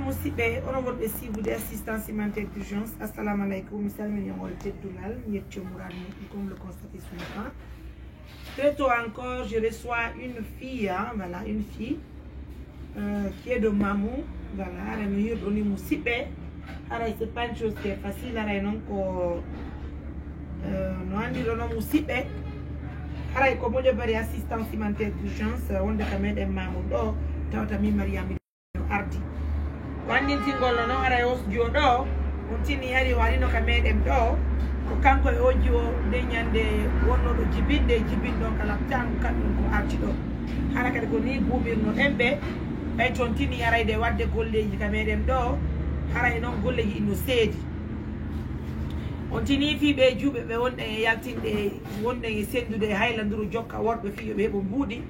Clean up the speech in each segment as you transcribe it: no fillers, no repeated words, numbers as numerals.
musidɓe onon wonɓe sibude assistance humanitaire d'urgence. Assalamu alaikum, mi salmini on teddungal mi yetti mourad moƴƴi comme le constaté sur l'écran. Très tôt encore, je reçois une fille, hein, voilà, une fille qui est de Mamou, voilà, elle me dit doni musidɓe. Alors c'est pas une chose qui est facile, alors non ko no andi ɗo no musidɓe. Haray ko moƴo bari assistance humanitaire d'urgence wonde ka meɗen Mamou ɗo tawata min Mariama ardi wandintingol no haray o joɗo on tini hari warino ka meɗen ɗo ko kanko e oji o nde ñande wonnoɗo jibinɗon kala tan kamɗum ko arti ɗo hara kadi ko ni buumirno ɗen ɓe ɓay toon tini harayde wadde golleji ka meɗen ɗo haray noon golleji inno seedi on tini fiɓe juuɓe ɓe wonɗen e yaltinɗe wonɗen e sendude haylanduru jokka worɓe fiyoɓe heɓo mbuuɗi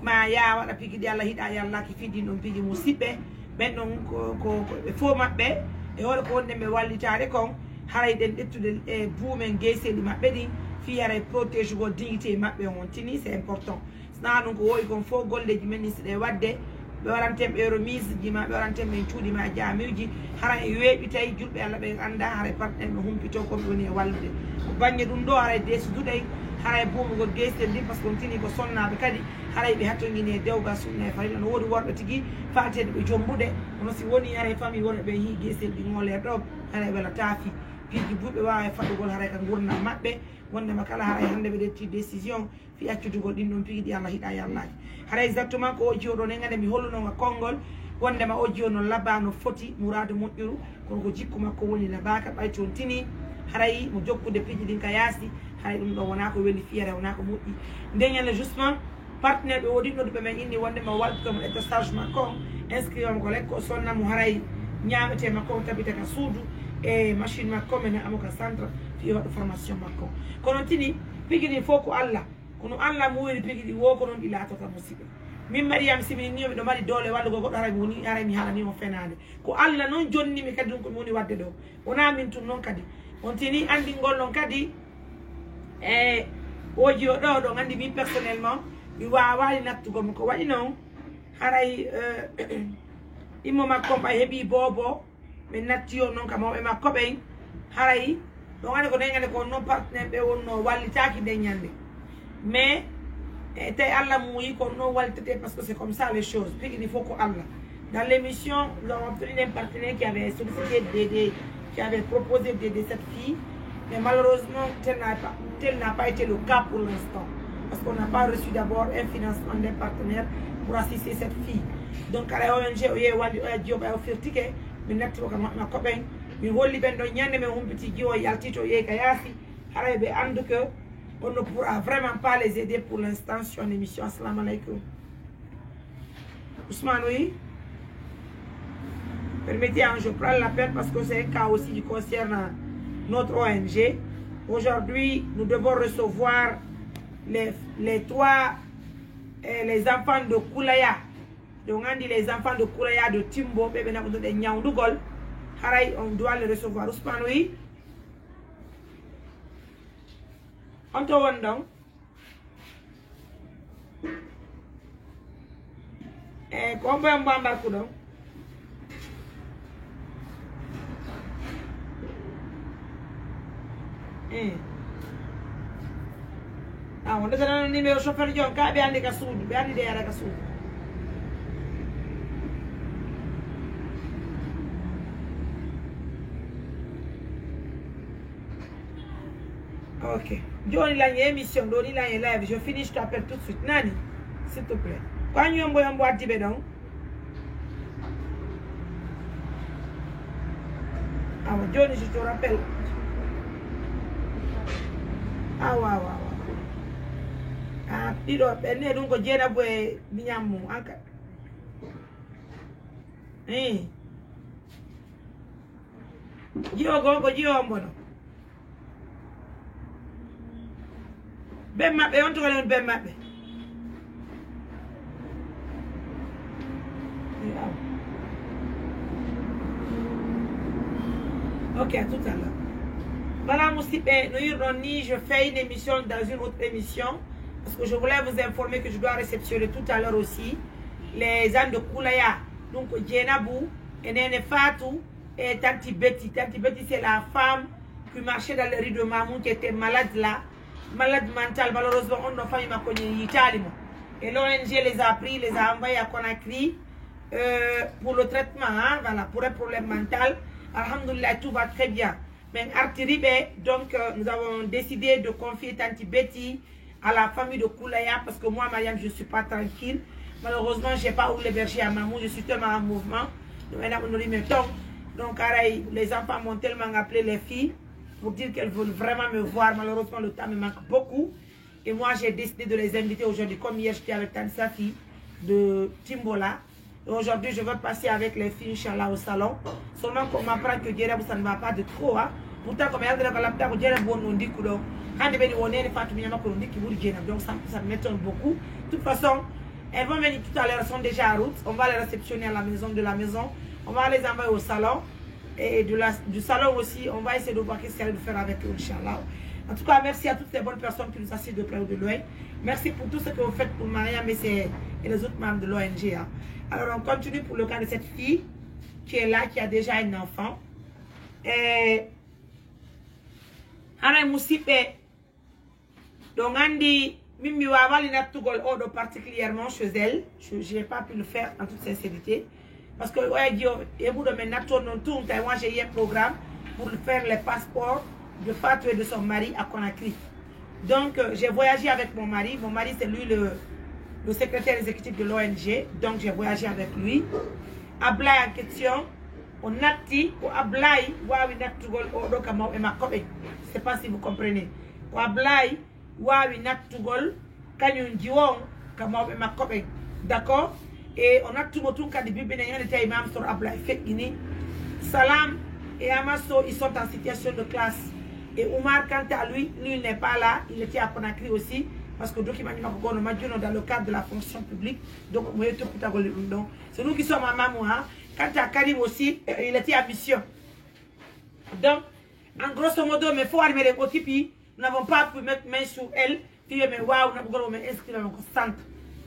ma ya waɗa pigiɗi Allah hiɗa yallaki fiɗin ɗon pigi musidɓe ɓen ɗon ko ɓe fo maɓɓe e hoɗo ko wonɗen ɓe wallitade kon haray ɗen ƴettude e buumen gueseɗi maɓɓe ɗin fi haray protège go dignité maɓɓe on tini c'est important sina ɗum ko wowi kon fo golleji men ni siɗe wadde ɓe waɗanten ɓe remise ji ma ɓe waɗanten ɓen cuuɗi ma jamiuji haray e weeɓi tawi julɓe Allah ɓe anda haray partenaire no humpito koɓe woni e wallude ko banggue ɗum ɗo haray desuduɗen haray buumugol guesel ndi par ce que on tini ko sonnaɓe kadi haray ɓe hattoguine dewgal sunna e farilla no woodi worɓe tigui fatede ɓe jombuɗe kono si woni haray famille wonɓe ɓe hi guesel ɗi ngolere ɗo haray wela taafi piiji buuɓe wawa e faɗugol haray ka gurna maɓɓe wondema kala haray hande ɓe ɗetti décision fi accutugol ɗin ɗon pigi ɗi Allah hiɗa yallaki haray exactement ko o jiyoɗo ne gande mi hollunoga konngol wondema o jiyo no labba no foti mouradu moƴƴuru kono ko jikku makko woni labaka ɓay toon tini haray mo jokkude piiji ɗin ka yaasi haray ɗum ɗo wona ko weli fiyere wona ko moƴƴi ndeñande justement partenaire ɓe woɗinɗo ɗuɓe men inni wondema waltomo ɗetta stage makko on inscrire mo ko lekko o sonnamo haray ñamete makko on tabita ka suudu e machine makko men amo ka centre fi waɗo formation makko kono tini pigi ɗi fof ko Allah kono Allah muwiri pigi ɗi wo ko noon ɗi laatota musidɓe min Mariama simini ni miɗo mbaɗi doole wallugo goɗɗo haray mi woni haray mi haalanimo fenade ko Allah noon jonnimi kadi ɗum komi woni wadde ɗo wona min tum noon kadi on tini andingol noon kadi e oji o ɗo ɗo andi min personnellement mi wawani nattugomo ko waɗi noon haray immo makko ɓay heeɓi bobo ɓe natti on noon ka mawɓe makko ɓen haray ɗon andi ko ndeñande ko noon partenaire ɓe wonno wallitaki ndeñande mais tawi Allah muuyi ko noon wallitete parce que c'est comme ça les choses pigi il faut ko Allah dans l'émission nous avons obtenu un partenaire qui avait sollicité qui avait proposé d'aider cette fille mais malheureusement tel n'a pas été le cas pour l'instant parce qu'on n'a pas reçu d'abord un financement d'un partenaire pour assister cette fille donc ala ONG o yeewi walli oya jiyo ɓay o firtike min nattimo kam makko ɓen min holli ɓen ɗo ñande min humpiti jiyo yaltiti o yeeyi ka yaasi haray ɓe andu que on ne pourra vraiment pas les aider pour l'instant sur une émission. Assalamu alaikum. Ousmane, oui. Permettez, je prends l'appel parce que c'est un cas aussi qui concerne notre ONG. Aujourd'hui, nous devons recevoir les enfants de Koulaya. Donc, on dit les enfants de Koulaya de Timbo, de Nyaoundugol. Haray, on doit les recevoir. Ousmane, oui. On te won donc combien de mbambarku donc on desana numéro chauffeur jon ka ɓe andi ka suudu ɓe andi de yara ka suudu ok joni lañi émission ɗo ni lañi live je finis je t'appelle tout de suite nani s'il te plaît quand yombo addi ɓe ɗon awa joni je te rappelle awa ɗiɗo ɓenne ɗum ko Dieynabou e Mignamou enka jiyo gon ko jiyo mbono ben maɓɓe on togole on ben maɓɓe ok à tout à l'heure voilà musidɓe no yirɗon ni je fais une émission dans une autre émission parce que je voulais vous informer que je dois réceptionner tout à l'heure aussi les ânes de Koulaya donc Dieynabou et Nene Fatou et Tanti Betty. Tanti Betty, c'est la femme qui marchait dans les rues de Mamoun, qui était malade là, malade mentale. Malheureusement, on n'a pas eu ma connue Italie. Et l'ONG les a pris, les a envoyés à Conakry pour le traitement, hein, voilà, pour un problème mental. Alhamdoulilah, tout va très bien. Mais Artiribe, donc nous avons décidé de confier Tanti Betty à la famille de Koulaya parce que moi, Mariam, je ne suis pas tranquille. Malheureusement, je n'ai pas où l'héberger à Mamou, je suis tellement en mouvement. Donc, les enfants m'ont tellement appelé les filles pour dire qu'elles veulent vraiment me voir. Malheureusement, le temps me manque beaucoup. Et moi, j'ai décidé de les inviter aujourd'hui. Comme hier, j'étais avec Tanti Safi de Timbola. Aujourd'hui, je vais passer avec les filles, Inch'Allah, au salon. Seulement qu'on m'apprend que Djereb, ça ne va pas de trop. Hein. Pourtant, comme il y a des Djereb, on dit que donc ça m'étonne beaucoup. De toute façon, elles vont venir tout à l'heure, elles sont déjà en route. On va les réceptionner à la maison, de la maison. On va les envoyer au salon. Et du salon aussi, on va essayer de voir qu'est-ce qu'il y a de faire avec eux, Inch'Allah. En tout cas, merci à toutes les bonnes personnes qui nous assistent de près ou de loin. Merci pour tout ce que vous faites pour Mariam et les autres membres de l'ONG. Hein. Alors, on continue pour le cas de cette fille qui est là, qui a déjà un enfant. Et Anna Moussipe, donc Andy, Mimi Wawali n'a tout particulièrement chez elle. Je n'ai pas pu le faire en toute sincérité. Parce que, moi j'ai eu un programme pour faire les passeports de Fatou et de son mari à Conakry. Donc, j'ai voyagé avec mon mari. Mon mari, c'est lui le secrétaire exécutif de l'ONG. Donc, j'ai voyagé avec lui. Ablay en question, on a dit, Ablay, je ne sais pas si vous comprenez. Ablay, d'accord? Et on a tout le monde qui a dit que imam sur Ablay Salam et Amasso, ils sont en situation de classe. Et Oumar, quant à lui, il n'est pas là, il était à Conakry aussi, parce que dans le cadre de la fonction publique, donc c'est nous qui sommes à Mamou. Quant à Karim aussi, il était à mission. Donc, en grosso modo, mais il faut armer les cotipi, nous n'avons pas pu mettre main sur elle, puis mais waouh, nous avons inscrit dans notre centre.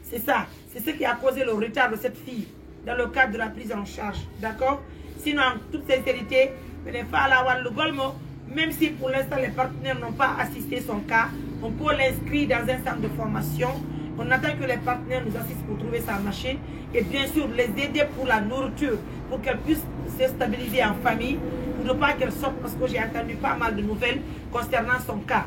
C'est ça, c'est ce qui a causé le retard de cette fille dans le cadre de la prise en charge. D'accord? Sinon, en toute sincérité, même si pour l'instant les partenaires n'ont pas assisté son cas, on peut l'inscrire dans un centre de formation. On attend que les partenaires nous assistent pour trouver sa machine et bien sûr les aider pour la nourriture, pour qu'elle puisse se stabiliser en famille, pour ne pas qu'elle sorte, parce que j'ai entendu pas mal de nouvelles concernant son cas.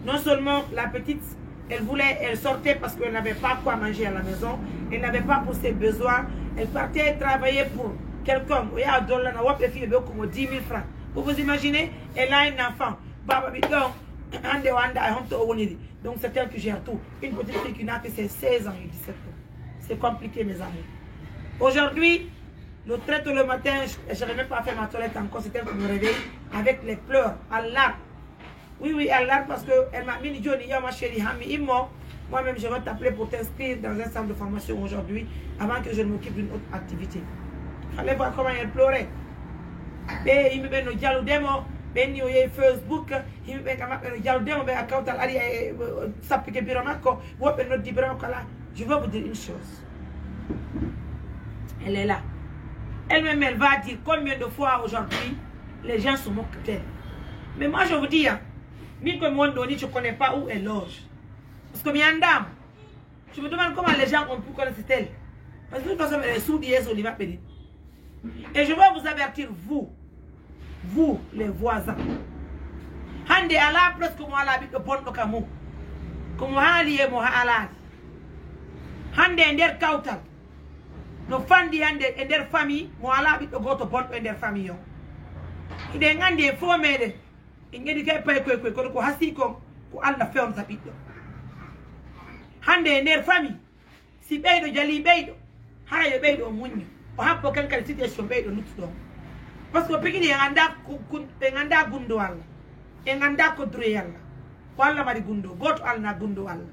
Non seulement la petite, elle sortait parce qu'elle n'avait pas quoi manger à la maison, elle n'avait pas pour ses besoins, elle partait travailler pour quelqu'un, il y a un dollar, comme 10 000 francs. Vous vous imaginez, elle a un enfant. Donc c'est elle qui gère tout. Une petite fille qui n'a que ses 16 ans et 17 ans. C'est compliqué, mes amis. Aujourd'hui, le traite le matin, je n'ai même pas fait ma toilette encore, c'est elle qui me réveille avec les pleurs, à l'arbre. Oui, à l'arbre parce qu'elle m'a mis Johnny, ma chérie, moi-même je vais t'appeler pour t'inscrire dans un centre de formation aujourd'hui avant que je ne m'occupe d'une autre activité. Il fallait voir comment elle pleurait. Il me dit dialogue Facebook, il me dit dialogue je vais vous dire une chose. Elle est là. Elle-même, elle va dire combien de fois aujourd'hui les gens se moquent d'elle. Mais moi, je vous dis, même que moi, je ne connais pas où elle loge. Parce que bien dame, je me demande comment les gens ont pu connaître elle. Parce que de toute façon, elle est soudiée sur l'Iva Pédit. Et je vais vous avertir, vous, les voisins. Hande ala presque moi la bito bon kamu. Comme hali e mo ala. Hande ender kautal. No fandi hande ender famille mo ala bito goto bon ender famille yo. Ide ngande fo mede. Ngedi kay pay ko hasi ko Allah fewn sa bito. Hande ender famille. Si beydo jali beydo. Haye beydo munyo. O happo kankal situation beydo nutdo. Parce que pekini nganda gundo Allah. Nganda ko dure yalla. Walla mari gundo, goto alna gundo Allah.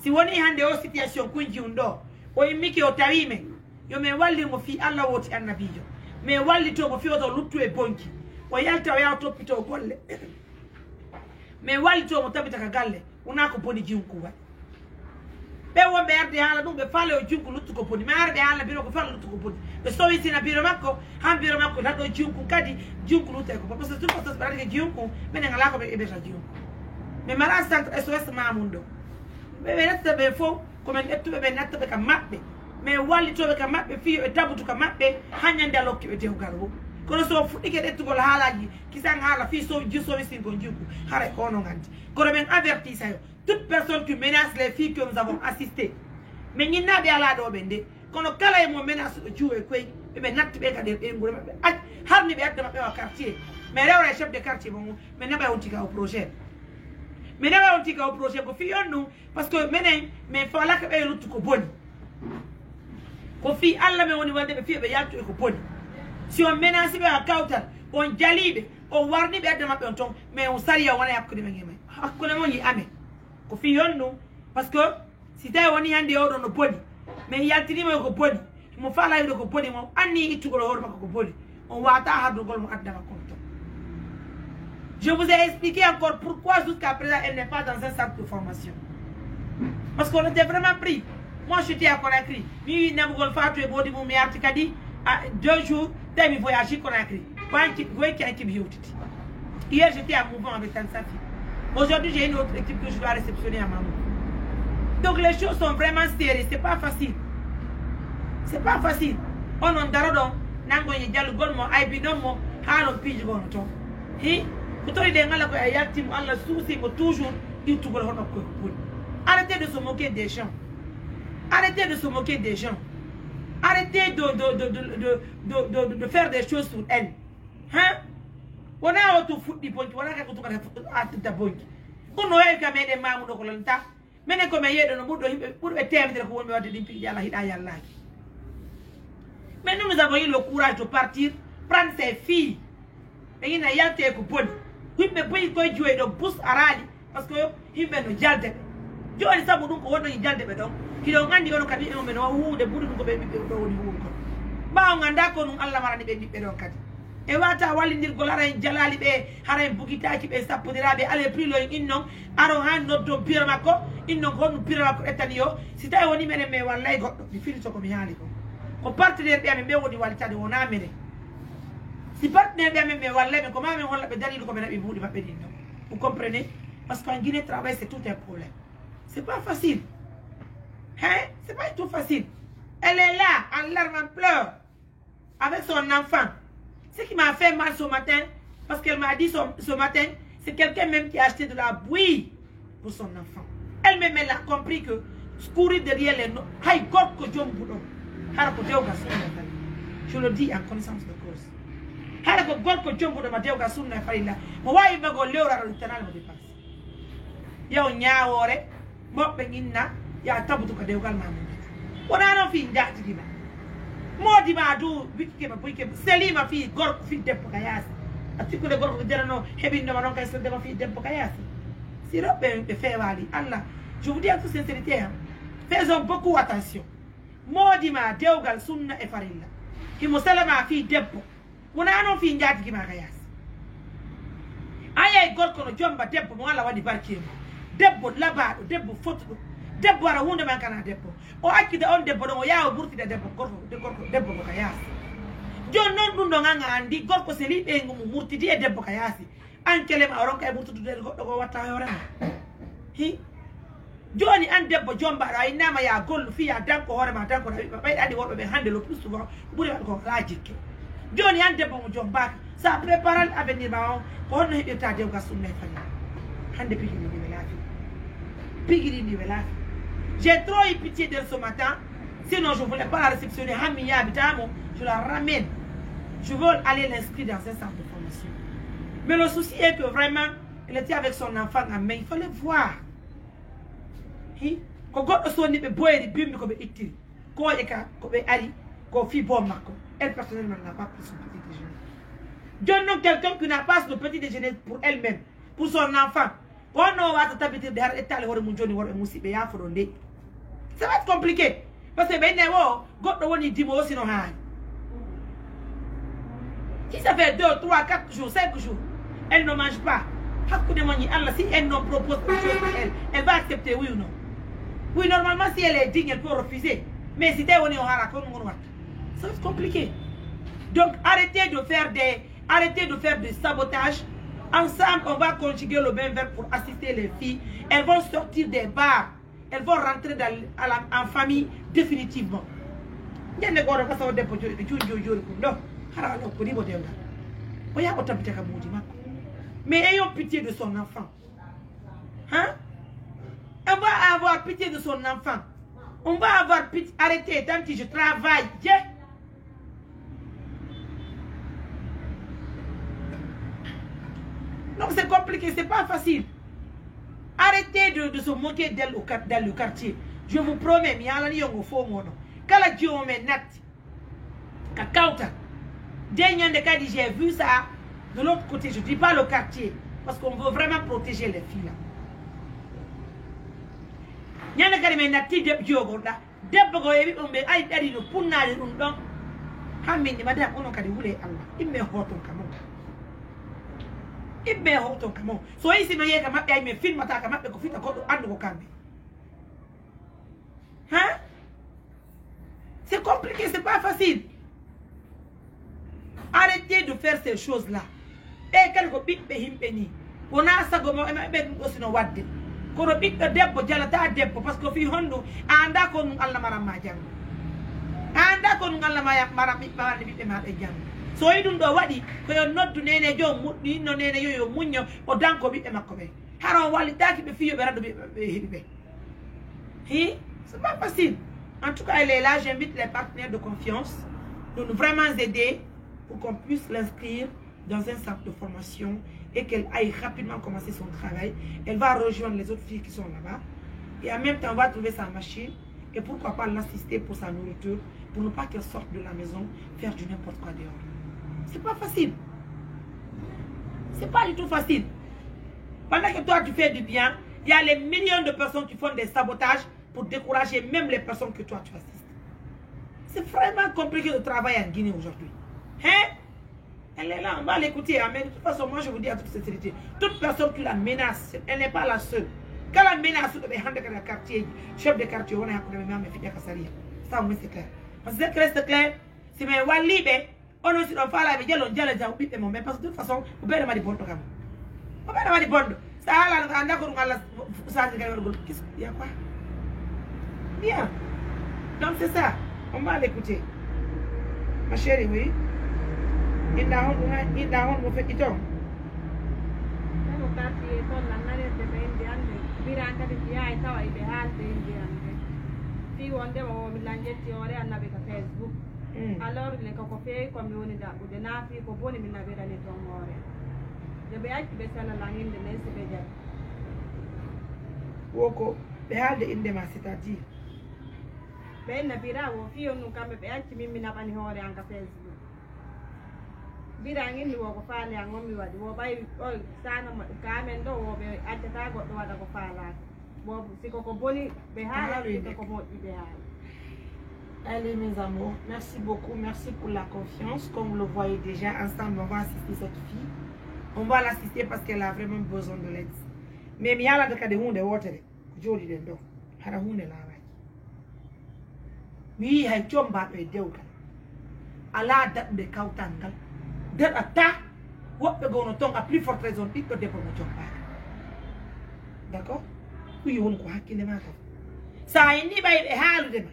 Si woni hande o situation kunji undo, o imiki o tawime. Yo me walli mo fi Allah woti annabijo. Me walli to mo fi o luttu e bonki. O yalta o yaw toppito golle. Me walli to mo tabita ka galle, una ko boni jiunku wa. be wo be arde hala dum be fale o junku luttu ko poni ma arde hala biro ko fale luttu ko poni be so wi sina biro makko han biro makko da do junku kadi junku lutte ko parce que tout ko to sparade ke junku menen ngala ko be ebeta junku mais mara centre SOS Mamundo be natta be fo ko men ettu be natta be kam mabbe mais walli to be kam mabbe fi e tabutu kam mabbe hanyande lokki be tew garbo kono so fuɗɗike ɗettugol haalaji kisan haala fi so jusomi sinko jukku hara ono ganti kono men averti sayo toute personne qui menace les filles que nous avons assisté mais ñinnaɓe ala ɗo ɓe nde kono kala e mo menace ɗo juuwe koye ɓeɓe natti ɓe kadi ɓe guure maɓɓe harni ɓe adda maɓɓe wa quartier mais rewra chef de quartier mo mais naɓa wontika o projet mais naɓa wontika o projet ko fi on ɗum par ce que minen min falaka ɓe luttu ko boni ko fi allah men woni wonde ɓe fi ɓe yaltu e ko boni si on menace ɓe a kawtal on jaliɓe on warni ɓe adda maɓɓe on ton mais on sariya wona hakkude men e men hakkude mon yi amen ko fi yon ɗum par ce que si tawi woni hannde oɗo no boni mais yaltinima ko boni mo falayde ko boni mo anni ittugol hoore makko ko boni on wata hardugol mo adda makko on ton je vous ai expliqué encore pourquoi jusqu'à présent elle n'est pas dans un centre de formation parce qu'on était vraiment pris moi j'étais à Conakry mi namugol fatou e ɓoodi mum mi arti kadi à 2 jours mi voyagé Conakry. Hier, j'étais à Mouvement avec Tansafi. Aujourd'hui, j'ai une autre équipe que je dois réceptionner à Mamou. Donc, les choses sont vraiment sérieuses. C'est pas facile. C'est pas facile. On a darodon, nango yedjal golmo, aibinomo, halon pige gonoto. Hi, kutori de ngala ko ayati mo Allah souci mo toujours il tugol hono ko. Arrêtez de se moquer des gens. Arrêtez de se moquer des gens. Arrêtez de faire des choses sur elle. Hein? On a auto foot di point, on a quelque chose à ta point. On a eu qu'à mettre des mains au colonta. Mais comme il y a de nos pour le terme de la cour de l'Impérial Hidayallah. Mais nous avons eu le courage de partir, prendre ses filles. Et il y a été coupé. Oui, mais puis il jouer de pouce à rallye parce que il met le jalde. Je vais savoir donc on a eu jalde bedon. Qui ont gagné au cabinet au meno ou de bout de baby au niveau. Ba on anda ko nun Allah marani be bibbe don kadi. E wata wallindir golara en jalali be hara en bukitaaki be sappodirabe ale prilo en innon aro han noddo pira makko innon ko no pira makko etani yo si tawi woni menen me wallay goddo mi filito ko mi haali ko partenaire be amen be woni waltade wona menen si partenaire be amen me wallay be ko mamen holla be dalilu ko be nabi buudi mabbe dinno vous comprenez parce qu'en Guinée travail c'est tout un problème c'est pas facile hein c'est pas tout facile elle est là en larmes en pleurs avec son enfant. Ce qui m'a fait mal ce matin, parce qu'elle m'a dit ce matin, c'est quelqu'un même qui a acheté de la bouillie pour son enfant. Elle-même, elle a compris que courir derrière les noms, je le dis en connaissance de cause. Modi ma du wiki ma buike selima fi gorko fi debbo kayasi atiku de gorko derano hebindo ma non kay selde ma fi debbo kayasi si robbe be fewali Allah je vous dis en toute sincérité hein, faisons beaucoup attention modi ma dewgal sunna e farilla ki musalama fi debbo wona non fi njaati ki ma kayasi ayay gorko no jomba debbo mo Allah wadi barkema debbo labado debbo fotudo debbo ara hunde man kana debbo o akkide on debbo do o yaawo burtide debbo gorko debbo ko kayasi jon non dum do nganga andi gorko se libe ngum murtidi e debbo kayasi an kelema oron kay burtude goddo ko watta yore hi joni an debbo jomba ay nama ya gollu fi ya danko hore ma danko bay adi worbe be hande le plus souvent buri ko laajikke joni an debbo mo jomba sa préparer l'avenir ba on ko honno hebirta dewga sunna e fani hande pigiri ni wela j'ai trop eu pitié d'elle ce matin. Sinon, je ne voulais pas la réceptionner. Je la ramène. Je veux aller l'inscrire dans un centre de formation. Mais le souci est que vraiment, elle était avec son enfant en main. Il fallait voir. Elle personnellement n'a pas pris son petit déjeuner. Dieu non, quelqu'un qui n'a pas le petit déjeuner pour elle-même, pour son enfant. Ça va être compliqué. Parce que si ça fait 2, 3, 4 jours, 5 jours, elle ne mange pas. Si elle nous propose quelque chose pour elle, elle va accepter, oui ou non? Oui, normalement, si elle est digne, elle peut refuser. Mais si tu es au ça va être compliqué. Donc, arrêtez de faire des sabotages. Ensemble, on va conjuguer le même verbe pour assister les filles. Elles vont sortir des bars. Elles vont rentrer en famille définitivement. Mais ayons pitié de son enfant. Hein? On va avoir pitié de son enfant. On va avoir pitié. Arrêtez, tant que je travaille. Donc c'est compliqué, c'est pas facile. Arrêtez de se moquer d'elle dans le quartier. Je vous promets, j'ai vu ça de l'autre côté. Je ne dis pas le quartier. Parce qu'on veut vraiment protéger les filles là. So ici no yeka mabbe ay me film ataka mabbe ko fita ko ando ko kambe. Hein? C'est compliqué, c'est pas facile. Arrêtez de faire ces choses-là. Et quel ko bibbe himbeni. Wona sago mo e mabbe ko sino wadde. Ko ro bibbe debbo jalata debbo parce que fi hondo anda ko nun Allah maram jango. Anda ko nun Allah maram bibbe ma be jango. So idum do wadi ko yo noddu nene jo muddi no nene yo munyo o danko bibbe makko be haron walitaki be fiyo be rado be hebibe c'est pas facile. En tout cas, elle est là. J'invite les partenaires de confiance de nous vraiment aider pour qu'on puisse l'inscrire dans un centre de formation et qu'elle aille rapidement commencer son travail. Elle va rejoindre les autres filles qui sont là-bas et en même temps on va trouver sa machine et pourquoi pas l'assister pour sa nourriture pour ne pas qu'elle sorte de la maison faire du n'importe quoi dehors. C'est pas facile. C'est pas du tout facile. Pendant que toi tu fais du bien, il y a les millions de personnes qui font des sabotages pour décourager même les personnes que toi tu assistes. C'est vraiment compliqué de travailler en Guinée aujourd'hui. Hein? Elle est là, on va l'écouter. Mais de toute façon, moi je vous dis à toute sincérité, toute personne qui la menace, elle n'est pas la seule. Quand la menace de quartier, chef de quartier, on a ça au moins c'est clair. Parce que c'est clair, c'est mes walibé. On ne s'est pas là avec elle, on dit à la mais parce que de toute façon, vous pouvez demander bon. Vous pouvez demander bon. Ça là, on a d'accord, qu'est-ce qu'il y a quoi? Bien. Donc c'est ça. On va l'écouter. Ma chérie, oui. Il n'a pas de fait quitter. Alors le café comme on est là ou de nafi ko boni min nabira ne to more de be acci be sala la hinde ne se be jam woko be halde inde ma c'est-à-dire be nabira wo fi on kambe be acci min min abani hore an ka Facebook bira ngin wo ko faale an ngomi wadi wo bay o sana kamen do wo be acca ta goddo wada ko faala bo siko ko boni be hala ko mo be hala. Allez mes amours, merci beaucoup, merci pour la confiance. Comme vous le voyez déjà, ensemble on va assister cette fille. On va l'assister parce qu'elle a vraiment besoin de l'aide. Mais il y a des hunde water, jodi den do. Hara hunde la wai. Mi hay chomba be dewgal. Ala dat de kautangal. Dat ata wobbe gono ton a plus forte raison bitto debbo mo chomba. D'accord? Kuyi won ko hakkile ma ta. Sa indi bay be haalude ma.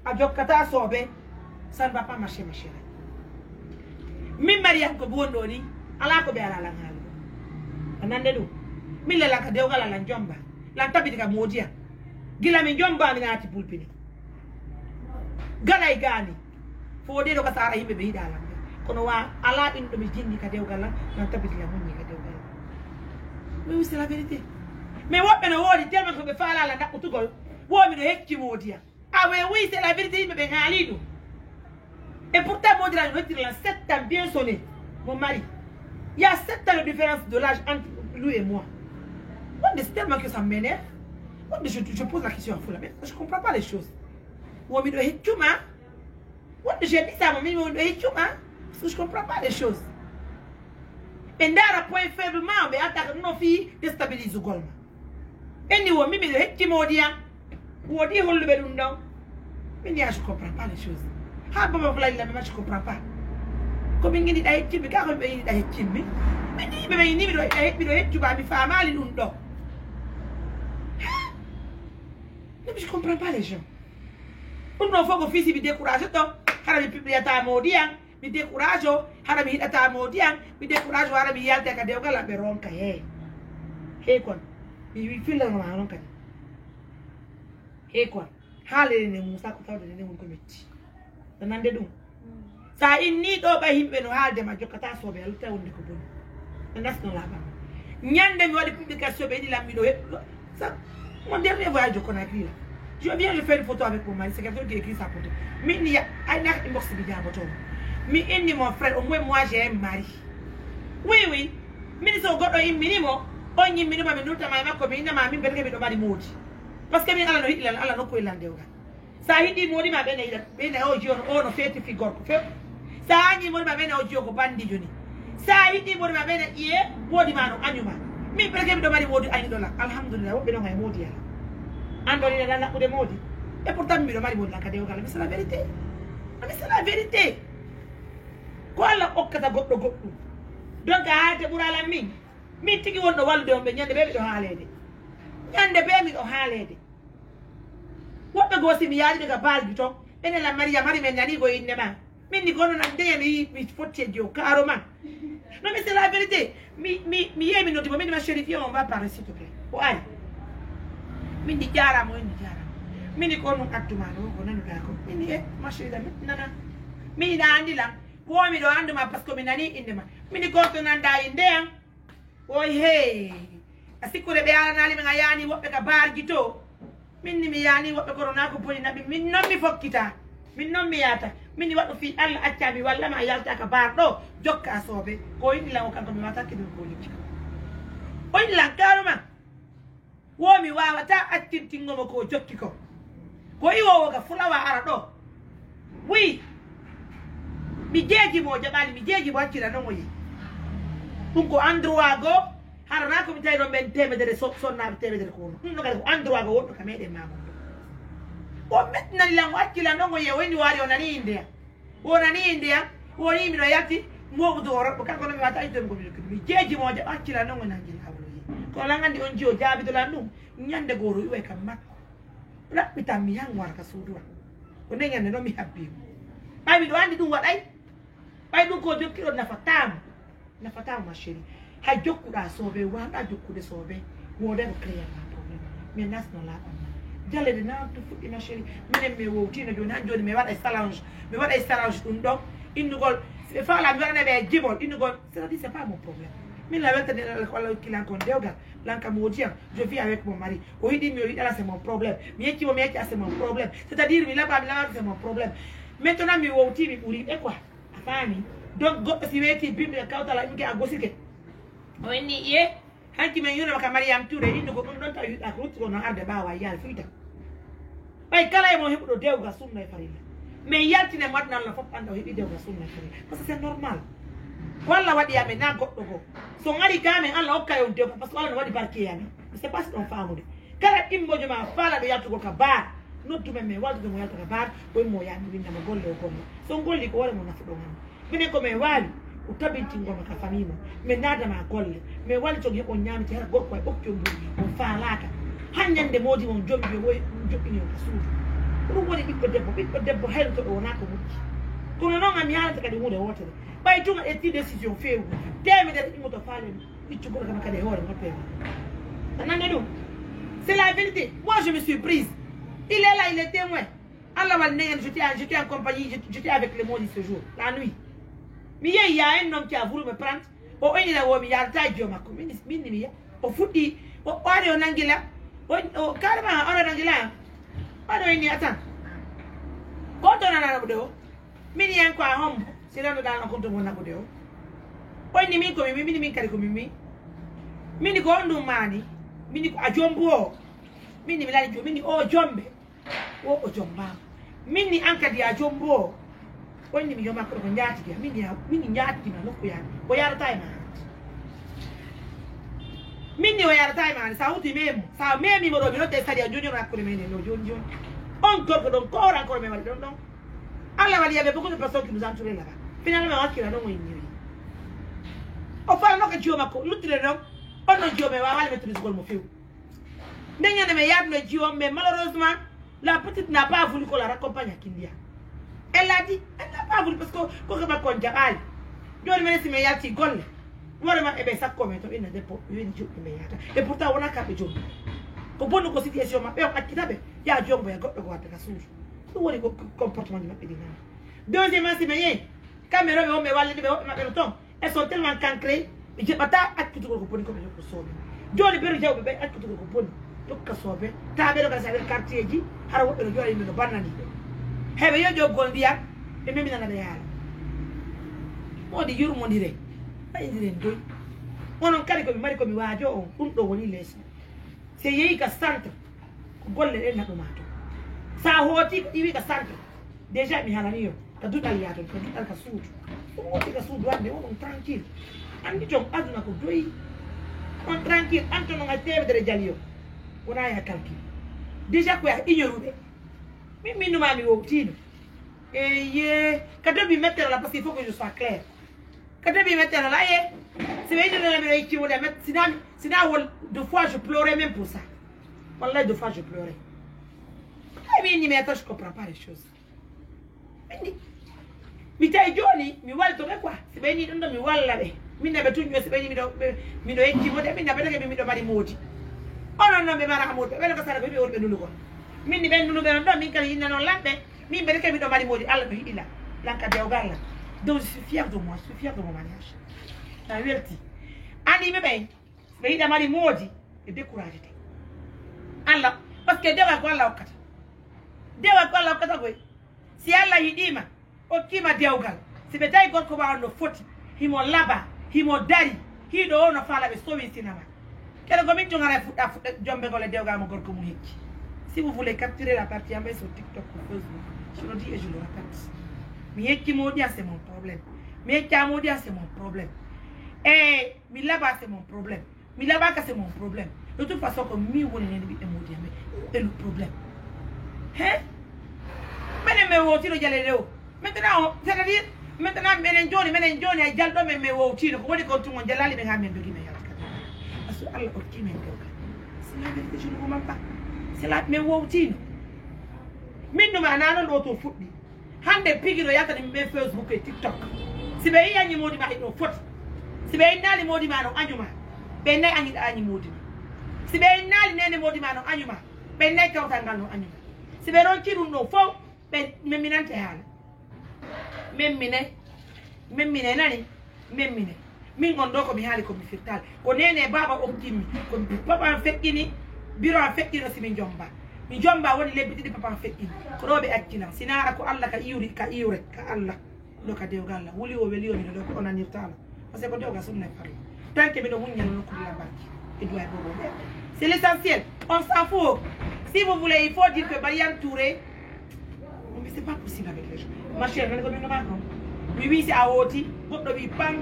Adjokata sobe, ça ne va pas marcher, ma chérie. Mi Mariam ko bondoni, ala ko be ala la ngalo. Anandelu. Mi la ka dewga la njomba. La tabiti ka modia. Gila mi njomba mi ngati pulpini. Gala igani. Fo de do ka sara himbe be hidala. Kono wa ala indo mi jindi ka dewga la tabiti la munni ka dewga. Mais oui, c'est la vérité. Mais what ben wodi tellement ko be fala la ndako tugol. Wo mi do hekki modia. Ah oui, c'est la vérité, mais bien. Et pourtant, moi, je retire 7 ans bien sonné, mon mari. Il y a 7 ans de différence de l'âge entre lui et moi. C'est tellement que ça m'énerve. Je pose la question à vous, mais je ne comprends pas les choses. J'ai dit ça à mon mari, parce que je ne comprends pas les choses. Et dans le point faiblement, mais attaque nos filles, déstabilise le golma. Et nous, on m'a dit, wodi holluɓe ɗum ɗon min ya je comprends pas les choses ha baba fulani la je comprends pas ko min giɗiɗa heccimmi ka koɓe yiɗiɗa heccimmi min yimɓe ɓe yinimi ɗo heccuba mi famali ɗum ɗo mais je comprends pas les gens ɗum ɗon fof ko fisi mi découragé ɗo hara mi piɓɓiyata modi an mi décourage o hara mi hiɗata modi an mi décourage o hara mi yalte ka dewgal aɓe ronka he kon mi wi fillanoma noon kadi he kon haalede nde Moussa ko tawde nde woni ko metti no nande ɗum sa inni ɗo ɓa yimɓe no haaldema jokkata sooɓe Allah tawi wonde ko boni no nasno laaɓama ñande mi waɗi publication ɓe ɗilam miɗo heɓɗo sa mon dernier voyage au Conakry là je viens de faire une photo avec mon mari c'est quelqu'un qui écrit sa photo min ay nak inbox bi jaboto mi indi mon frère au moins moi j'ai un mari oui min so goɗɗo imminimo on yimminima mi nultama e makko mi innama min ɓeɗe miɗo mbaɗi moodi par ce que min ala no hiɗilan ala nokku illan dewgal sa hiɗi moodi ma ɓene yiɗat ɓene o jiyo no feeti fi gorko fef sa hañi moodi ma ɓene o jiyo ko bandijo ni sa hiɗi moodi ma ɓene ƴiye moodi ma no añuma min ɓeɗe miɗo mbaɗi moodi añuɗola alhamdulillah woɓɓe ɗon hay moodi ala andoni na naɓɓude moodi et pourtant miɗo mari moodi lanka dewgal mi c'est la vérité mi c'est la vérité ko Allah okkata goɗɗo goɗɗum donc a haate ɓuralan min tigi wonɗo wallude on ɓe ñande ɓe miɗo haalede ñande ɓe miɗo haalede woɓɓe goo si mi yaariɓe ka baalji to ɓenela Maria mari men nanigo inde ma min ni kono nan ndeya mi fotti e jo kaaro ma non mais c'est la vérité mi yeemi noddimo min ma chérifie on va parler s'il te plaît o ari min di jarama o indi jarama mini ko ɗum attuma ɗo ko nanuɗa ko mini ma chérie nana mi ina andi lam womi ɗo anduma par ce que mi nani inde ma mini ko to nanda inde an oy hey a sikkude ɓe alanali min a yani woɓɓe ka barji to minni mi yani woɓɓe korona ko boni naɓi min noon mi fokkita min noon mi yata minni waɗɗo fi Allah accami wallama a yalta ka bar ɗo jokka soobe ko yindi lan o kanko mi wata kiɗum ko licci o yindi lan karoma womi wawata accintingomo ko jokki ko iwowo ka fulawa ara ɗo oui mi jeeji mo jaɓali mi jeeji mo hakkila noon o yi ɗum ko endroit go harana komi tawi ɗon ɓen temedere sonnaɓe temedere ko wono ɗum ɗo kadi ko endroit go wonɗo ka meɗen mamon ɗo o mettinani lan o hakkila noon o yi o woni waari o nani indeyam woni miɗo yalti moɓudu o roɓɓo kanko noon mi wata aytomi komi jokkiɗum mi jeeji mo jaɓa hakkila noon o nanguel hawlo yi kono lan andi on jiyo jaabidolan ɗum ñande goto iwoy kam makko raɓɓitan mi yan wara ka suuduwa ko nde ñande noon mi habbimo ɓay miɗo andi ɗum waɗay ɓay ɗum ko jokkiɗo nafatama ma chéri hay jokkuɗa soobe wawɗa jokkude soobe woode ko créama probléme mais nasno laɓanma jalede nanto fuɗɗi ma chéri minen mi wowtino joni han joni mi waɗa salange ɗum ɗon innugol faala mi waɗana ɓe jimol innugol c'est-à-dire c'est pas mon problème min la weltani ko Allah hokkilan kon dewgal lanka mo diyam je vis avec mon mari o yiɗimi o yiɗala c'est mon problème mi yeccimo mi yecca c'est mon problème c'est-à-dire mi laɓami c'est mon problème maintenant mi wowti mi ɓuuri ɓe quoi a faami donc goɗɗo si weeti bimɗe kawtala ɗumke a gosike o inni iye hanki min yurama ka Mariame Touré innugo ɗum ɗon tawi yiɗɗa ko ruttugo noon arde ɓawa yaal fuyta ɓay kala e mo heɓuɗo dewgal sunna e farilla mais yaltine mo adnallah fof anda o heeɓi dewgal sunna e farilla par ce que c'est normal ko Allah waɗi amen na goɗɗo go so ngari kamen Allah hokka on debbo par ce que Allah no waɗi barke yamen c'est pas ɗon famude kala ɗimmojo ma faala ɗo yaltugol ka baar noddumen min waldude mo yalta ka baar ɓoymo yami windamo golle o golle so golli ko wore mo nafuɗo han minen komin waali o tabintingoma ka famille mo min nadama golle min wali toon heɓon ñamite hara gorko e ɓokki o mburi on faalaka han ñande moodi mon joɓi ɓe woy joɓɓini on ka suudu ɗum woni ɓiɗɗo debbo haynotoɗo wona ko moƴƴi kono noon ami haalata kadi hunde wotere ɓay tuma etti décision fewgu temedere ɗimmoto faalen iccugol kam kadi e hoore ngoppema anande ɗum c'est la vérité moi je me suis prise il est là il est témoin Allah wal negen j'étais en compagnie j'étais avec les maudits ce jour la nuit mi yehi ya un homme qui a voulu me prendre o oynila womi yalta jiyo makko minni mi ya o fuɗɗi o ɓaari o nangila o carrément ono nangila oɗo inni attends ko to nanaɓude o min yen ko a hombo si lannoɗano konto mo naɓude o ɓoyni min komi mini min kadi komi mini ko on ɗum mani mini ko a jombu o minni mi lani jo minni o jombe o jombama minni an kadi a jombu o ɓoyni mi yomakko ko jaatidia mini jaatima nokku yaami o yarata e ma Minni o yarata man sa uti memo sa memi mo do mi no te stadia junior akko me no junior encore donc encore me mari donc alla vali avait beaucoup de personnes qui nous entouraient là-bas finalement on kira no mo ignorer o fa no ke jio mako lutire no on no jio me wa wala mettre gol mo fiu ndenya ne me yad no jio mais malheureusement la petite n'a pas voulu qu'on la raccompagne à Kindia. Elle a dit elle n'a pas voulu parce que ko ba kon jabal joni me si me yati gol voilà, et bien ça comme il y a des et pourtant on a capé John. Pour bonne situation, ma père a quitté. Il y a John, il y a la souche. Où est le comportement de ma pédinale? Deuxièmement, c'est bien. Caméra, elles sont tellement cancrées. Je ne sais pas si tu peux comprendre comme je peux sauver. John, le père, j'ai oublié, tu peux comprendre. Donc, tu peux sauver. Tu as vu le quartier, tu as vu le banani. Hey, il y a Gondia, et même dans la réal. On dit, you m'en dirait. On carico mi mari come wajo un do woni les se yeyi ka centre golle en na mato sa hoti iwi ka centre déjà mi halani yo ka dudal yato ka dudal ka suudu o ka suudu ande on tranquille andi jom aduna ko doyi on tranquille anto no ngate de jalio wona ya calcul déjà ko ya ignorube mi no mami wo tino ye ka do bi mettre là parce qu'il faut que je sois clair. Quand je mettais là, c'est vrai que je me mettre. Sinon, deux fois je pleurais même pour ça. Voilà, deux fois je pleurais. Mais je ne comprends pas les choses. Mais tu es Johnny, mais voilà, tu es quoi? C'est bien, tu es voilà. Mais tu es tout, c'est bien, tu es oh non, non, mais ma ramote, mais le cas de l'autre, nous mais ni ben nous ben mais quand il n'en l'a mais mais ben que mi do mari modi Allah bi ila lanka de ogala donc je suis fier de moi, je suis fier de mon mariage la vérité ani me ben be ida mari modi e découragé Allah parce que dewa ko Allah okata ko si Allah yidima o kima de ogal si be tay gorko ba no foti himo laba himo dari hido ono fala be so wi sinama kele ko min jongara fuda jombe gole de ogal mo gorko mu hekki. Si vous voulez capturer la partie en bas sur TikTok ou Facebook, je le dis et je le répète. Mais qui m'a dit c'est mon problème. Mais qui m'a dit c'est mon problème. Et mais là-bas c'est mon problème. Mais là-bas c'est mon problème. De toute façon comme mi woni ne bi emodi mais le problème. Hein? Mais me woti no jale rew. Maintenant c'est-à-dire maintenant menen joni ay jaldo me woti ko woni ko tungo jalali be ngamen dogi me yalla. Parce que Allah okki men ko. C'est la vérité, je ne vous mens pas. C'est là mais wotino minno ma nana loto fuddi hande pigiro yata ni be Facebook et TikTok si be yanyi modi ma do foti si be nali modi ma no anyuma be nay anyi modi si be nali nene modi ma no anyuma be nay kawta ngal no anyuma si be ron kiru no fo be meminante hala memmine nani memmine min gondo ko mi hali ko mi firtal ko nene baba o timmi ko baba fekkini biro a fekkino si min jomba woni lebbi didi papa fekkini ko robe akkina sinara ko Allah ka iuri ka Allah do ka dewgal wuli o weli o mi do ko onanirtala parce que ko dewgal sunna fari tanke mi do munyal no ko la barki et doit bobo c'est l'essentiel on s'en fout si vous voulez il faut dire que Mariam Touré mais c'est pas possible avec les gens ma chère ko mi no ma ko mi wi si a woti goddo wi pam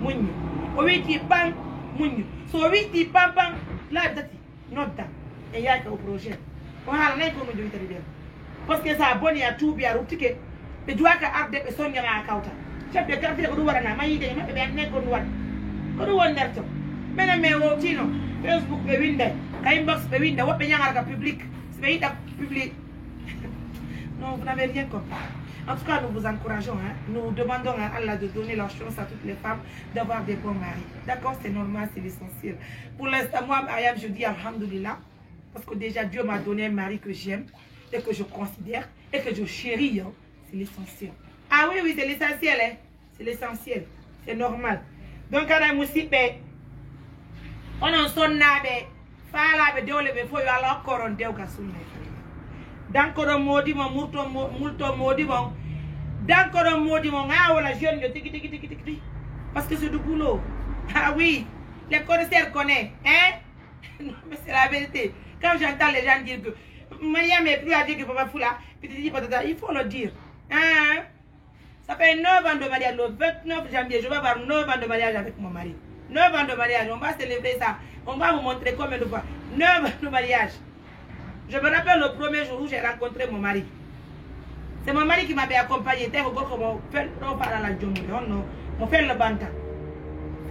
munyu o wi ti pam munyu so wi ti pam la dati nodda e yaaka au projet ko hala nay ko mo jowi tari dem parce que ça boni a tout biya rutike be juaka arde be sonya ma kawta chef de quartier ko du warana mayide mabbe be ne ko du wat ko du won nerto mena me wotino Facebook be winda ka inbox be winda wobbe nyangal ka public be ida public non vous n'avez rien compris. En tout cas, nous vous encourageons, hein. Nous demandons à Allah de donner la chance à toutes les femmes d'avoir des bons maris. D'accord, c'est normal, c'est l'essentiel. Pour l'instant, moi, Mariam, je dis alhamdoulilah, parce que déjà Dieu m'a donné un mari que j'aime et que je considère et que je chéris. Hein. C'est l'essentiel. Ah oui, oui, c'est l'essentiel. Hein. C'est l'essentiel. C'est normal. Donc, quand on en sonne, dankoro modi mo multo modi mo dankoro modi mo nga wala jeune yo tiki parce que c'est du boulot. Ah oui, les connaisseurs connaissent, hein? Non mais c'est la vérité. Quand j'entends les gens dire que Mariam est plus à dire que papa Foula, il faut le dire. Hein? Ça fait 9 ans de mariage, le 29 janvier, je vais avoir 9 ans de mariage avec mon mari. 9 ans de mariage, on va célébrer ça. On va vous montrer combien de fois. 9 ans de mariage. Je me rappelle le premier jour où j'ai rencontré mon mari. C'est mon mari qui m'avait accompagné. C'est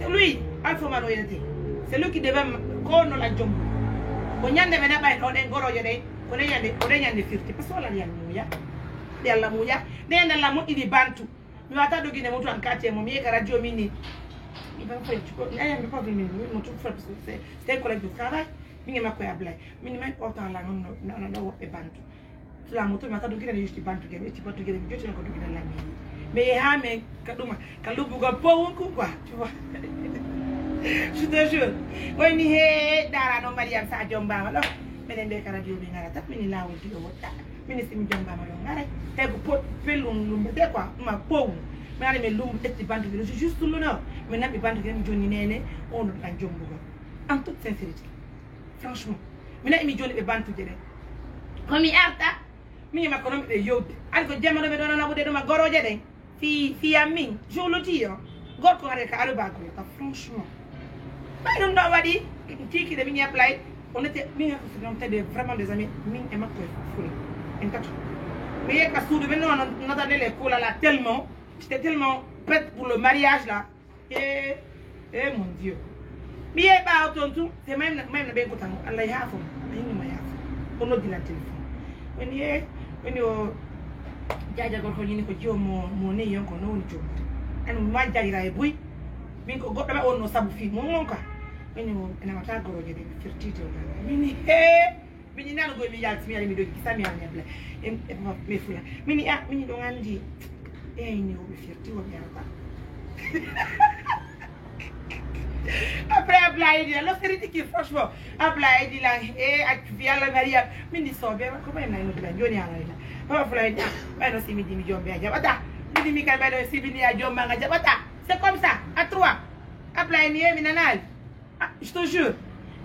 lui, Alpha Manoyete. C'est lui qui devait me la jombo. On y a des menaces, on est gros, on est des firtes. Parce qu'on a des mouya. Des la mouya. Des la mouya, il est bantu. Nous attendons qu'il y ait des motos en quartier. Mon mien, radio mini. Il va faire, tu peux, il n'y a pas de minutes. C'est un collègue de travail. Il n'y a pas de blague. Mais il n'y a pas de blague. Non, la moto m'a dit qu'il y a juste des bandes qui tu peux te gagner du temps quand tu gagnes la vie. Mais il y a mais quand le bouga pas un coup quoi, tu vois. Je te jure. Oui, ni he dara no Mariam sa jomba malo. Mais les mecs à radio bien à la table, mais là où tu le vois. Mais c'est une jomba malo. Arrête. T'es pour pelum de quoi, ma pauvre. Mais allez mais l'homme est des bandes je juste tout le nord. Mais n'a pas bandes qui me journée nene, on a un jombo. En toute sincérité. Franchement. Mais là il me journée des bandes de comme il arta mi ma kono be yobbe alko jamano be dona nabude dum goroje den fi amin joloti yo gorko ngare ka alu bago ta franchement bay dum do wadi tiki de mi apply on était on était vraiment des amis min e makko fula en kat mais yeka soudu be non nata de l'école là tellement j'étais tellement prête pour le mariage là et mon dieu mi e ba autontu c'est même be ko tan Allah ya fo ni ma ya fo on dit la téléphone when you jaja gorko ni ko jiwo mo ne yonko no woni jom an ma jaira e buy min ko goddo be on no sabu fi mo ngonka when you ena mata goroje de firtito mini he mini nanu go mi yalti mi mi do kisami an yable e ma me fula mini mini do ngandi ni o be firti o be arba après Ablaye dit la vérité qui franchement Ablaye dit là ak via la Maria mini so be ko may na no dila joni ala ila papa Ablaye dit ba no si midi mi jombe a jabata midi mi kay ba no si bini a jomba nga jabata c'est comme ça à 3 Ablaye ni mi nanal je te jure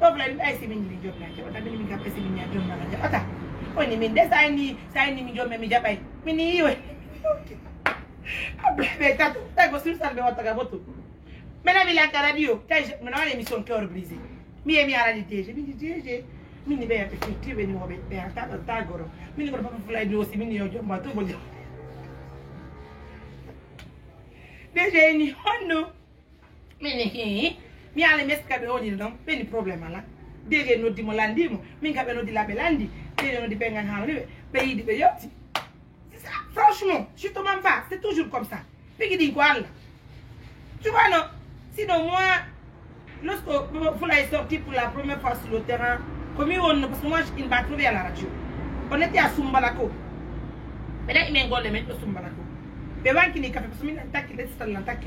Ablaye ay si midi mi jombe a jabata mini mi kay si bini a jomba nga jabata oni min de sa ni mi jombe mi jabay mini yiwe Ablaye be tatu ta go sur salbe wata ga botu maintenant il a la radio maintenant l'émission cœur brisé mi e mi ala di DG mi di DG mi ni be effettive ni wobe be ta goro mi ni ko papa fulay do si mi ni yo jomba to bo DG ni honno mi ni mi ala meska be woni dum be ni problème la DG no di mo landimo mi ka be no di la be landi DG no di be ngan ha ni be yidi be yotti c'est ça franchement je te mens pas c'est toujours comme ça be di ko alla tu vois non. Sinon, moi, lorsque Foula est sorti pour la première fois sur le terrain, comme parce que moi, il m'a trouvé à la radio. On était à Sumbalako. Mais là, il m'a engolé mettre au Sumbalako. Mais moi, qui n'est qu'à faire, parce que je n'ai pas fait l'attaque.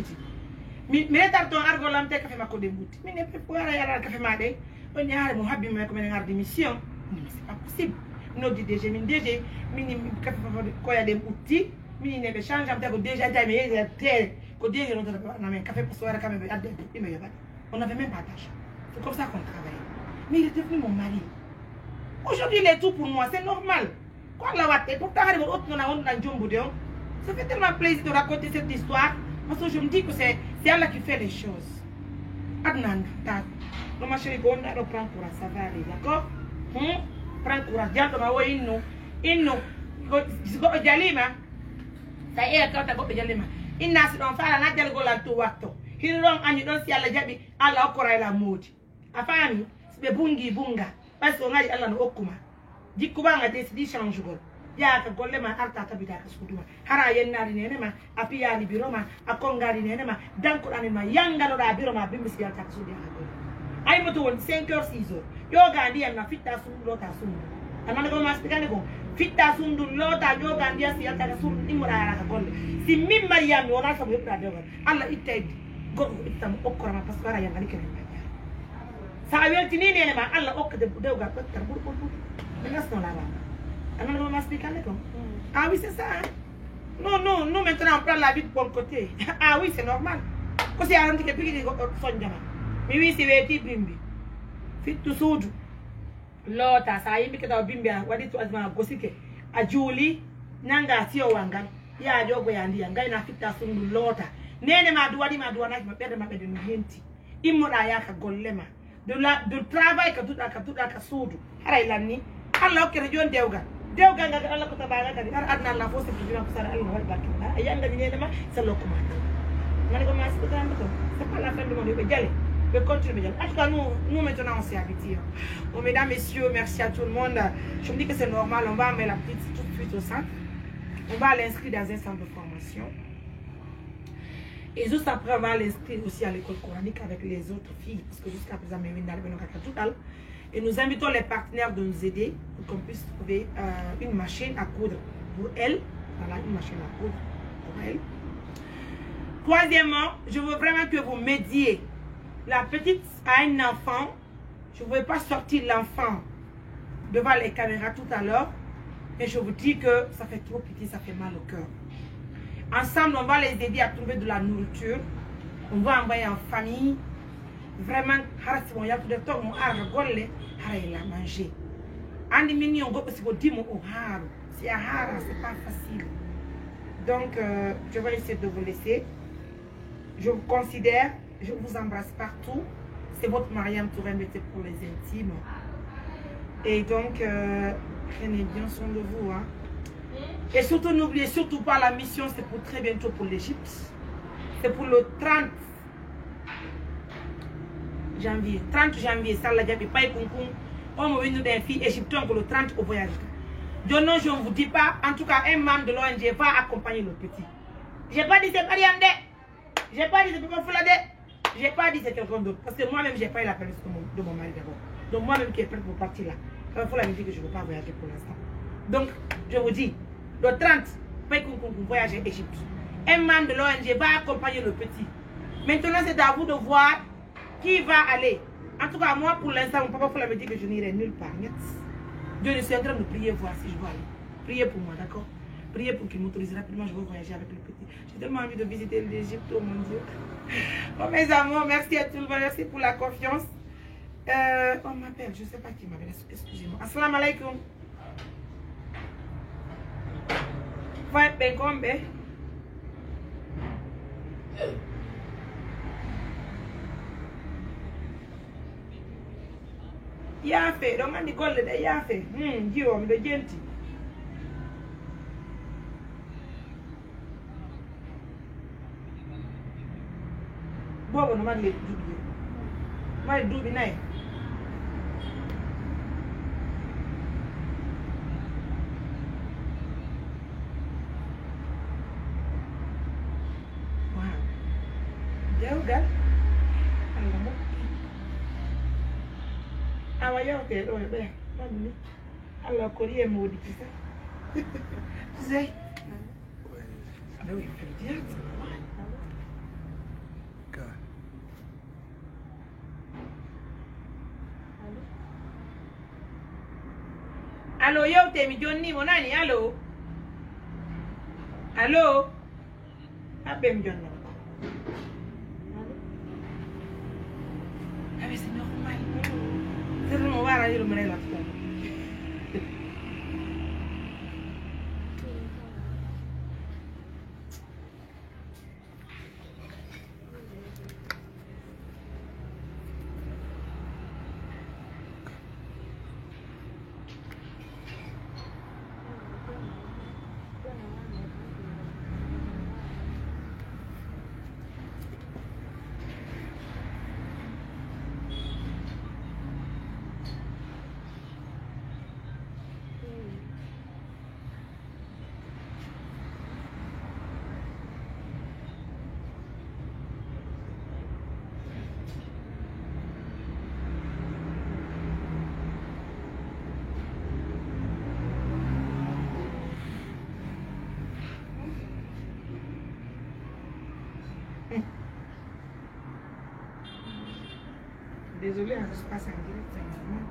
Mais là, tu as un café ma code de bout. Mais ne peut pas aller à la café madé. On y a mon habit, comme une démission. Mais c'est pas possible. Nous dit déjà, mais déjà, minimum café quoi, il y a des outils. Minimum échange, déjà, on n'avait même pas d'argent. C'est comme ça qu'on travaille. Mais il est devenu mon mari. Aujourd'hui, il est tout pour moi, c'est normal. Ça fait tellement plaisir de raconter cette histoire. Parce que je me dis que c'est elle qui fait les choses. Adnan, ma chérie, on prend courage, ça va aller, d'accord? Prends courage. Dianto, inno, Jalima. Ça y est, quand tu as Jalima. Inna si don fala na jal golan to watto hiron anyi don si alla jabi alla okora la modi afami be bunga parce que ngai alla no okuma jikku ba ngate si di change gol ya ka golle ma arta ta bida ka suduma hara yennari nene ma apiya ni biroma akongari nene ma danko ani ma yanga no da biroma bimbisi ya ta sudi ha gol ay moto won 5h 6h yoga ndi na fitta sundu ta sundu amana ko mas tikane ko fitta sundu lota yoga ndi si ya ta sundu imura ala ka golle si min Mariam ni wona sabu yetta dewa Allah ittay gogo ittam okkora ma parce que ara yanga ni kene sa welti ni nene ma Allah okkade dewga pattar bur mais là non là-bas alors on va m'expliquer quoi ah oui c'est ça hein? non maintenant on prend la vie de bon côté ah oui c'est normal parce qu'il y a un petit peu qui dit sonjama mais oui c'est veti bimbi fit to sodu lota sa yimbi kada bimbi wadi to azma gosike a juli nanga tiyo wangal ya jogo ya ndia ngai na fitta sundu lota nene ma duwadi na ma bede no henti immoɗa ka golle ma de travail ka tuɗa ka suudu haray lanni allah hokkete joni dewgal ngaka allah ko tabaga kadi ar adna allah fof septidima ko sara allah waɗi bakkema a yangani nenema sa lokkuma ngani ko masi ɗotande to c'est pas la fin du monde yoɓe jale ɓe continue ɓe jale en tout cas nous maintenant on s'est habitué bon mesdames messieurs merci à tout le monde je me dis que c'est normal on va mettre la petite tout de suite au centre on va l'inscrire dans un centre de formation et juste après on va l'inscrire aussi à l'école coranique avec les autres filles parce que jusqu'à présent et nous invitons les partenaires de nous aider pour qu'on puisse trouver une machine à coudre pour elle. Voilà, une machine à coudre pour elle. Troisièmement, je veux vraiment que vous m'aidiez. La petite a un enfant. Je ne veux pas sortir l'enfant devant les caméras tout à l'heure. Mais je vous dis que ça fait trop pitié, ça fait mal au cœur. Ensemble, on va les aider à trouver de la nourriture. On va envoyer en famille. Vraiment, il y a tout le temps, on a mangé. C'est pas facile. Donc, je vais essayer de vous laisser. Je vous considère, je vous embrasse partout. C'est votre Mariam Touré pour les intimes. Et donc, prenez bien soin de vous. Hein. Et surtout, n'oubliez surtout pas la mission, c'est pour très bientôt pour l'Égypte. C'est pour le 30 janvier. 30 janvier, ça l'a dit, pas concours. On m'a venu d'un fille égyptien pour le 30 au voyage. Donc non, je ne vous dis pas, en tout cas, un membre de l'ONG va accompagner le petit. J'ai pas dit c'est Mariamde. J'ai pas dit c'est Papa Foulade. J'ai pas dit c'est quelqu'un d'autre. Parce que moi-même, j'ai pas eu la permission de mon mari d'abord. Donc moi-même qui est prête pour partir là. Papa Foulade me dit que je ne veux pas voyager pour l'instant. Donc, je vous dis, le 30, pas concours pour voyager en Égypte. Un membre de l'ONG va accompagner le petit. Maintenant, c'est à vous de voir qui va aller. En tout cas, moi, pour l'instant, mon papa Foula me dit que je n'irai nulle part. Dieu, je suis en train de prier, voir si je vais aller. Priez pour moi, d'accord? Priez pour qu'il m'autorise rapidement, je vais voyager avec le petit. J'ai tellement envie de visiter l'Égypte, oh mon Dieu. Oh mes amours, merci à tout le monde, merci pour la confiance. On m'appelle, je ne sais pas qui m'appelle, excusez-moi. Assalamu alaikum. Ouais, ben comme, ben. Yafe, don't mind the gold that yafe. You am the gentle. Bobo no man let do be. My do be nice. Wow. Jauh kan? Okay, oh, yeah, Allah Korea modi kisa. Zai. No, you can do Allo, yo te mi Johnny monani, allo. Allo. Abbe mi Johnny. A ver si no mal. Pero no va a ir a la foto. Désolée, ça se passe en direct, c'est normal.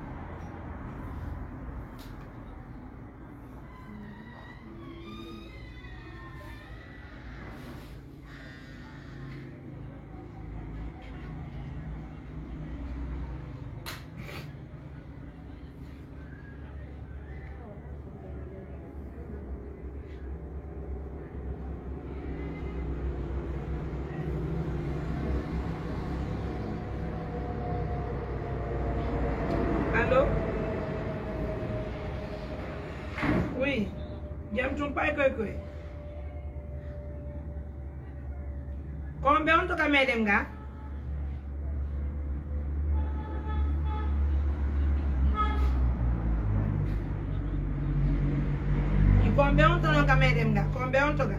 koy. Combien on toka medem ga? Combien on toka medem ga? Combien on toka?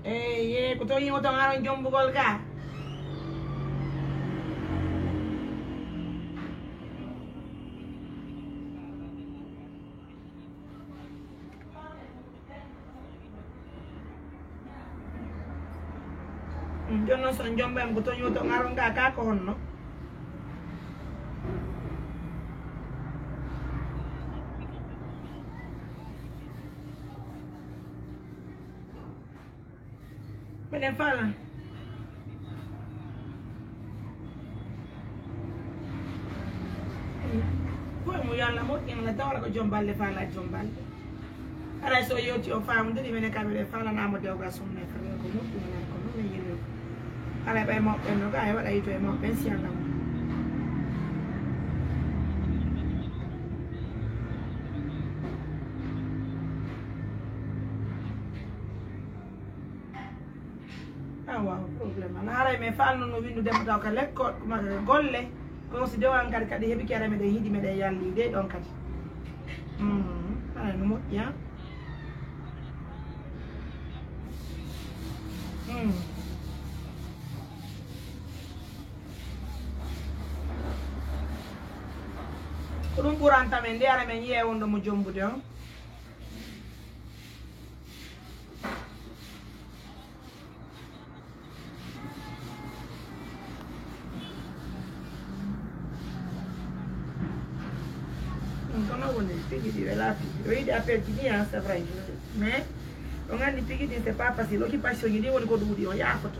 Eh, kuto yung utang aron yung bugol ka. Jono son jombem kuto yung utang aron ka kakon, no? Menen fala. Foi mo yalla mo yang la tawla ko jombal le fala jombal. Ara so yoti o fam de menen kamere fala na mo de oga sumne fala ko mo na ko no yelo. Ara ba mo no ga wa dai to mo pension na. Wow, problema. Nahara me falno no windu dem taw ka lekko ma golle ko si dewan kadi hebi kere me de hidi me de yalli de don kadi. Ana no ya. Kurum buranta men de ara men yewondo mo jombude on. Di appel di dia c'est vrai mais on a dit que c'est pas facile l'occupation il dit on ko dudi on ya foto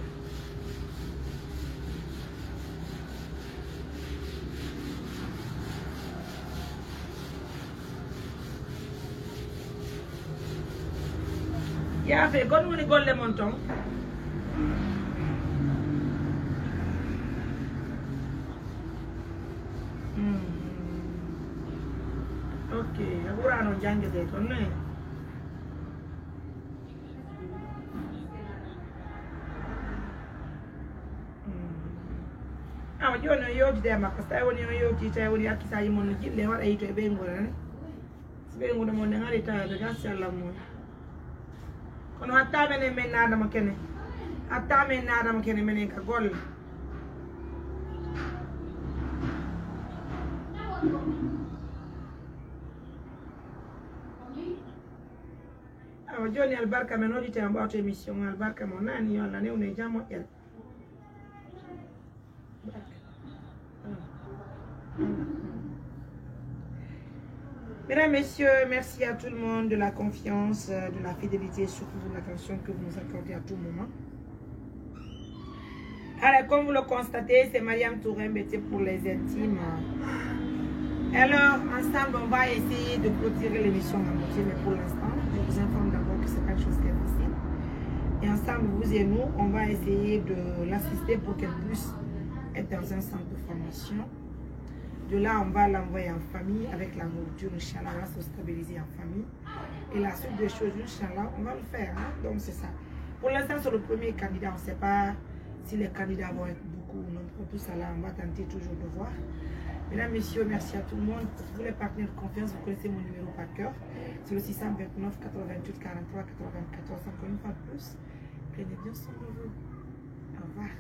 ya fait gon woni golle monton ok, agora non jange de ton ne. Ah, jono yoti de makko sta woni yoti tay woni akisa yimon jille wada yito e be ngora ne. Be ngona mon ngari ta be gasi Allah mo. Kono hatta men men nada makene. Hatta men nada makene men ka gol. Joni albarka men odite en ɓawto émission albarka mo nani yo Allah newne jam moƴƴere Mesdames, Messieurs, merci à tout le monde de la confiance, de la fidélité, surtout de l'attention que vous nous accordez à tout moment. Alors, comme vous le constatez, c'est Mariam Touré-Mbete pour les intimes. Alors, ensemble, on va essayer de clôturer l'émission à moitié, mais pour l'instant, je vous informe d'abord que ce n'est pas une chose qui est facile. Et ensemble, vous et nous, on va essayer de l'assister pour qu'elle puisse être dans un centre de formation. De là, on va l'envoyer en famille avec la nourriture, Inch'Allah, on va se stabiliser en famille. Et la suite des choses, Inch'Allah, on va le faire. Hein? Donc, c'est ça. Pour l'instant, sur le premier candidat, on ne sait pas si les candidats vont être beaucoup ou non. Pour tout ça, là, on va tenter toujours de voir. Mesdames, Messieurs, merci à tout le monde. Pour tous les partenaires de confiance, vous connaissez mon numéro par cœur. C'est le 629 88 43 94. Encore une fois de plus. Prenez bien soin de vous. Au revoir.